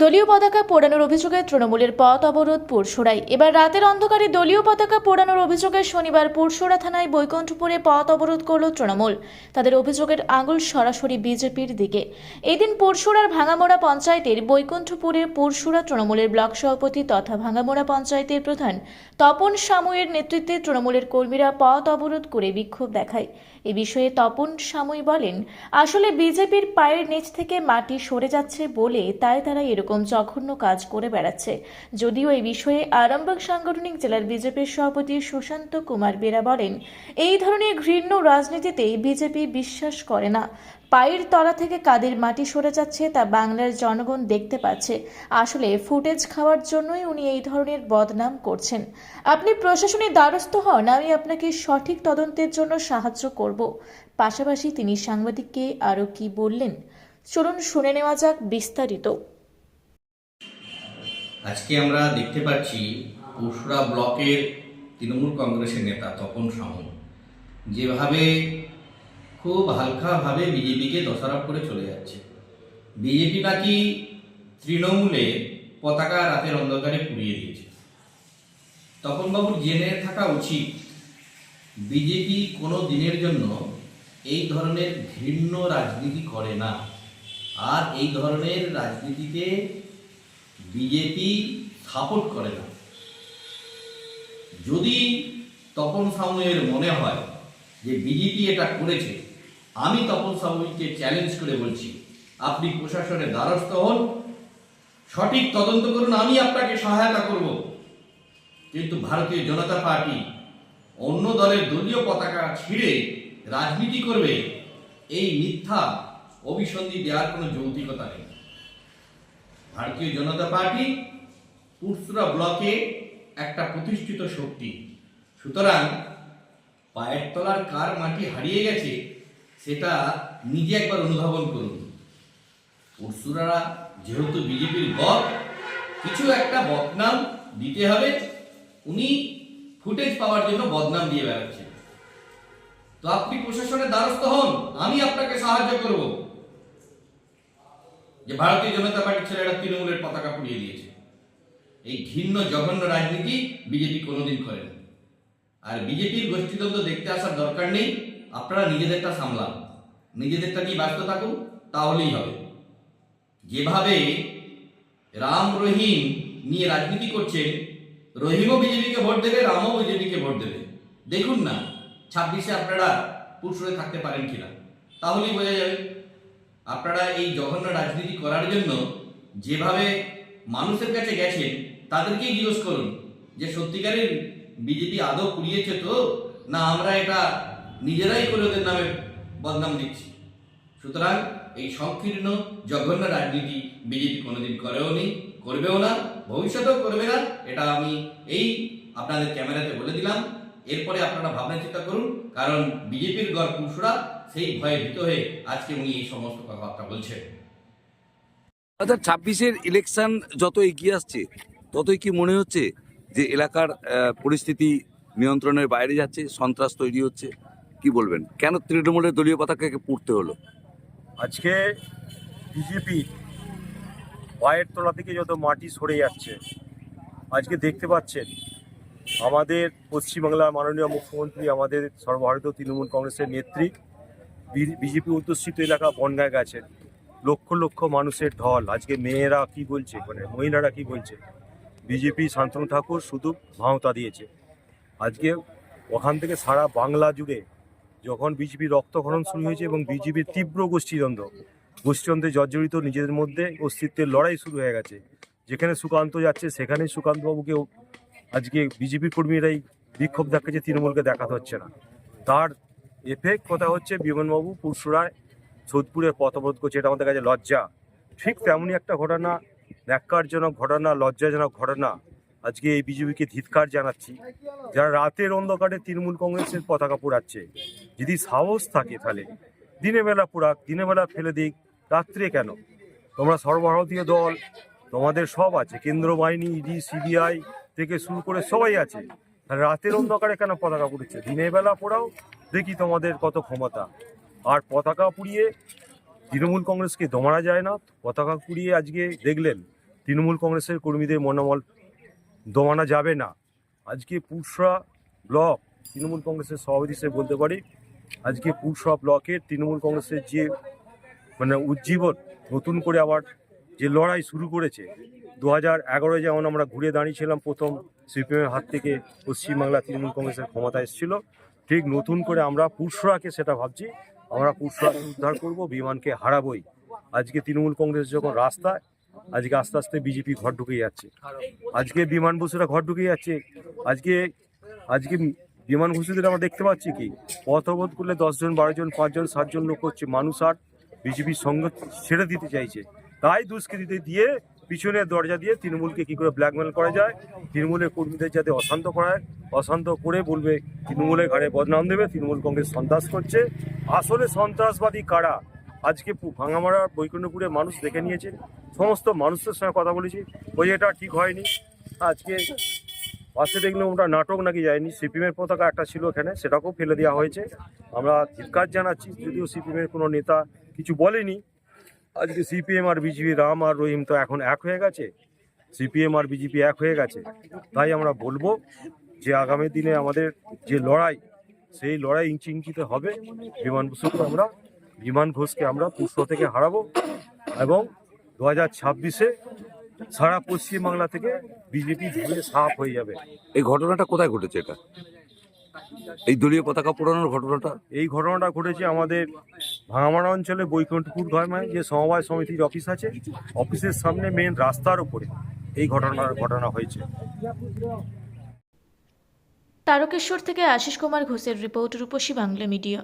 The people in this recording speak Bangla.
দলীয় পতাকা পোড়ানোর অভিযোগে তৃণমূলের পথ অবরোধ পুরসুরায়। এবার রাতের অন্ধকারে দলীয় পতাকা পোড়ানোর অভিযোগে শনিবার পুরসুরা থানায় বৈকুণ্ঠপুরে পথ অবরোধ করল তৃণমূল। তাদের অভিযোগের আঙুল সরাসরি বিজেপির দিকে। এদিন পুরসুরার ভাঙামোড়া পঞ্চায়েতের বৈকুণ্ঠপুরে পুরসুরা তৃণমূলের ব্লক সভাপতি তথা ভাঙামোড়া পঞ্চায়েতের প্রধান তপন সামুয়ের নেতৃত্বে তৃণমূলের কর্মীরা পথ অবরোধ করে বিক্ষোভ দেখায়। এ বিষয়ে তপন সামুই বলেন, আসলে বিজেপির পায়ের নিচ থেকে মাটি সরে যাচ্ছে বলে তাই তারা এরকম জঘন্য কাজ করে বেড়াচ্ছে। যদিও এই বিষয়ে আরামবাগ সাংগঠনিক জেলার বিজেপির সভাপতি সুশান্ত কুমার বেরা বলেন, এই ধরনের ঘৃণ্য রাজনীতিতে বিজেপি বিশ্বাস করে না। পায়ের তলা থেকে কাদের মাটি সরে যাচ্ছে তা বাংলার জনগণ দেখতে পাচ্ছে। আসলে ফুটেজ খাওয়ার জন্যই উনি এই ধরনের বদনাম করছেন। আপনি প্রশাসনের দ্বারস্থ হন, আমি আপনাকে সঠিক তদন্তের জন্য সাহায্য করব। পাশাপাশি তিনি সাংবাদিককে আরও কি বললেন, চলুন শুনে নেওয়া যাক বিস্তারিত। আজকে আমরা দেখতে পাচ্ছি পুরসুরা ব্লকের তৃণমূল কংগ্রেসের নেতা তপন সামু যেভাবে খুব হালকাভাবে বিজেপিকে দোষারোপ করে চলে যাচ্ছে। বিজেপি নাকি তৃণমূলের পতাকা রাতের অন্ধকারে পুড়িয়ে দিয়েছে। তপনবাবুর জেনে থাকা উচিত, বিজেপি কোনো দিনের জন্য এই ধরনের ঘৃণ্য রাজনীতি করে না। আর এই ধরনের রাজনীতিতে বিজেপি সাপোর্ট করে না। যদি তপন সামুয়ের মনে হয় যে বিজেপি এটা করেছে, আমি তপন সামুইকে চ্যালেঞ্জ করে বলছি, আপনি প্রশাসনের দ্বারস্থ হন, সঠিক তদন্ত করুন, আমি আপনাকে সহায়তা করব। কিন্তু ভারতীয় জনতা পার্টি অন্য দলের দলীয় পতাকা ছিঁড়ে রাজনীতি করবে, এই মিথ্যা অভিসন্ধি দেওয়ার কোনো যৌক্তিকতা নেই। ভারতীয় জনতা পার্টি পুরসুরা ব্লকে একটা প্রতিষ্ঠিত শক্তি। সুতরাং পায়ের তলার কার মাটি হারিয়ে গেছে সেটা নিজে একবার অনুধাবন করুন। পুরসুরারা যেহেতু বিজেপির গড়, কিছু একটা বদনাম দিতে হবে। উনি ফুটেজ পাওয়ার জন্য বদনাম দিয়ে বেড়াচ্ছেন। তো আপনি প্রশাসনের দ্বারস্থ হন, আমি আপনাকে সাহায্য করব। যে ভারতীয় জনতা পার্টির ছেলেরা তৃণমূলের পতাকা পুড়িয়ে দিয়েছে, এই ঘৃণ্য জঘন্য রাজনীতি বিজেপি কোনোদিন করেন। আর বিজেপির গোষ্ঠীদ্বন্দ্ব দেখতে আসার দরকার নেই। আপনারা নিজেদেরটা সামলান, নিজেদেরটা নিয়ে ব্যস্ত থাকুন, তাহলেই হবে। যেভাবে রাম রহিম নিয়ে রাজনীতি করছেন, রহিমও বিজেপিকে ভোট দেবে, রামও বিজেপিকে ভোট দেবে। দেখুন না 26-এ আপনারা পুরসুরে থাকতে পারেন কিনা, তাহলেই বোঝা যাবে। আপনারা এই জঘন্য রাজনীতি করার জন্য যেভাবে মানুষের কাছে গেছেন, তাদেরকেই জিজ্ঞেস করুন যে সত্যিকারের বিজেপি আদৌ পুড়িয়েছে তো, না আমরা এটা নিজেরাই করে ওদের নামে বদনাম দিচ্ছি। সুতরাং এই সংকীর্ণ জঘন্য রাজনীতি বিজেপি কোনোদিন করেও নি, করবেও না, ভবিষ্যতেও করবে না। এটা আমি এই আপনাদের ক্যামেরাতে বলে দিলাম। এরপরে আপনারা ভাবনা চিন্তা করুন, কারণ বিজেপির গড় পুরসুরা, সেই ভয়ে ভীত হয়ে আজকে উনি এই সমস্ত কথাবার্তা বলছেন। 2026-এর ইলেকশন যত এগিয়ে আসছে, ততই কি মনে হচ্ছে যে এলাকার পরিস্থিতি নিয়ন্ত্রণের বাইরে যাচ্ছে, সন্ত্রাস তৈরি হচ্ছে? কি বলবেন, কেন তৃণমূলের দলীয় পতাকাকে পুড়তে হলো? আজকে বিজেপি পায়ের তলা থেকে যত মাটি সরে যাচ্ছে, আজকে দেখতে পাচ্ছেন আমাদের পশ্চিমবাংলার মাননীয় মুখ্যমন্ত্রী, আমাদের সর্বভারতীয় তৃণমূল কংগ্রেসের নেত্রী বিজেপি অধ্যুষিত এলাকা বনগাঁ গেছেন। লক্ষ লক্ষ মানুষের ঢল। আজকে মেয়েরা কি বলছে, মানে মহিলারা কি বলছে, বিজেপি শান্তনু ঠাকুর শুধু ভাঁওতা দিয়েছে। আজকে ওখান থেকে সারা বাংলা জুড়ে যখন বিজেপির রক্তক্ষরণ শুরু হয়েছে এবং বিজেপির তীব্র গোষ্ঠীদ্বন্দ্বে জর্জরিত, নিজেদের মধ্যে অস্তিত্বের লড়াই শুরু হয়ে গেছে। যেখানে সুকান্ত যাচ্ছে সেখানেই সুকান্তবাবুকেও আজকে বিজেপির কর্মীরাই বিক্ষোভ দেখাচ্ছে, তৃণমূলকে দেখাতে হচ্ছে না। তার এফেক্ট কথা হচ্ছে বিমানবাবু পুরসুরায় সোদপুরের পথ অবরোধ করছে। এটা আমাদের কাছে লজ্জা। ঠিক তেমনই একটা ঘটনা, ন্যাক্কারজনক ঘটনা, লজ্জাজনক ঘটনা। আজকে এই বিজেপিকে ধিক্কার জানাচ্ছি, যারা রাতের অন্ধকারে তৃণমূল কংগ্রেসের পতাকা পোড়াচ্ছে। যদি সাহস থাকে তাহলে দিনের বেলা পোড়াক, দিনের বেলা ফেলে দিক, রাত্রে কেন? তোমরা সর্বভারতীয় দল, তোমাদের সব আছে, কেন্দ্র বাহিনী, ইডি, সিবিআই থেকে শুরু করে সবাই আছে। রাতের অন্ধকারে কেন পতাকা পুড়ছে? দিনের বেলা পোড়াও, দেখি তোমাদের কত ক্ষমতা। আর পতাকা পুড়িয়ে তৃণমূল কংগ্রেসকে দমানো যায় না। পতাকা পুড়িয়ে আজকে দেখলেন তৃণমূল কংগ্রেসের কর্মীদের মনোবল দমানো যাবে না। আজকে পুরসরা ব্লক তৃণমূল কংগ্রেসের সভাপতি হিসেবে বলতে পারি, আজকে পুরসরা ব্লকের তৃণমূল কংগ্রেসের যে উজ্জীবন নতুন করে আবার যে লড়াই শুরু করেছে, 2011 যেমন আমরা ঘুরে দাঁড়িয়েছিলাম, প্রথম সিপিএমের হাত থেকে পশ্চিমবাংলা তৃণমূল কংগ্রেসের ক্ষমতা এসেছিল, ঠিক নতুন করে আমরা পুরসরাকে সেটা ভাবছি, আমরা পুরসরাকে উদ্ধার করব, বিমানকে হারাবই। আজকে তৃণমূল কংগ্রেস যখন রাস্তায়, আজকে আস্তে আস্তে বিজেপি ঘর ঢুকে যাচ্ছে। আজকে বিমান বসুরা ঘর ঢুকে যাচ্ছে। আজকে বিমান ঘুষিদের আমরা দেখতে পাচ্ছি কি পথ অবরোধ করলে 10 জন 12 জন 5 জন 7 জন লোক হচ্ছে, মানুষ আর বিজেপির সঙ্গে ছেড়ে দিতে চাইছে। তাই দুষ্কৃতীতে দিয়ে পিছনের দরজা দিয়ে তৃণমূলকে কি করে ব্ল্যাকমেল করা যায়, তৃণমূলের কর্মীদের যাতে অশান্ত করায়, অশান্ত করে বলবে তৃণমূলের ঘাড়ে বদনাম দেবে, তৃণমূল কংগ্রেস সন্ত্রাস করছে। আসলে সন্ত্রাসবাদী কারা? আজকে ভাঙামারা বৈকুণ্ঠপুরে মানুষ দেখে নিয়েছে, সমস্ত মানুষের সঙ্গে কথা বলেছি, ওই এটা ঠিক হয়নি। আজকে পাশে দেখলাম ওটা নাটক নাকি যায়নি, সিপিএমের পতাকা একটা ছিল এখানে, সেটাকেও ফেলে দেওয়া হয়েছে। আমরা ধিক্কার জানাচ্ছি, যদিও সিপিএমের কোনো নেতা কিছু বলেনি। আজকে সিপিএম আর বিজেপি, রাম আর রহিম তো এখন এক হয়ে গেছে, সিপিএম আর বিজেপি এক হয়ে গেছে। তাই আমরা বলবো যে আগামী দিনে আমাদের যে লড়াই, সেই লড়াই ইঞ্চি ইঞ্চিতে হবে। বিমান ঘোষকে আমরা পুরসরা থেকে হারাবো এবং 2026-এ সারা পশ্চিমবাংলা থেকে বিজেপি ধুয়ে সাফ হয়ে যাবে। এই ঘটনাটা কোথায় ঘটেছে? এটা এই দলীয় পতাকা পোড়ানোর ঘটনাটা এই ঘটনাটা ঘটেছে আমাদের ভাঙামারা অঞ্চলে বৈকুণ্ঠপুর গ্রামে যে সমবায় সমিতির অফিস আছে, অফিসের সামনে মেন রাস্তার উপরে এই ঘটনা হয়েছে। তারকেশ্বর থেকে আশিস কুমার ঘোষের রিপোর্ট, রূপসী বাংলা মিডিয়া।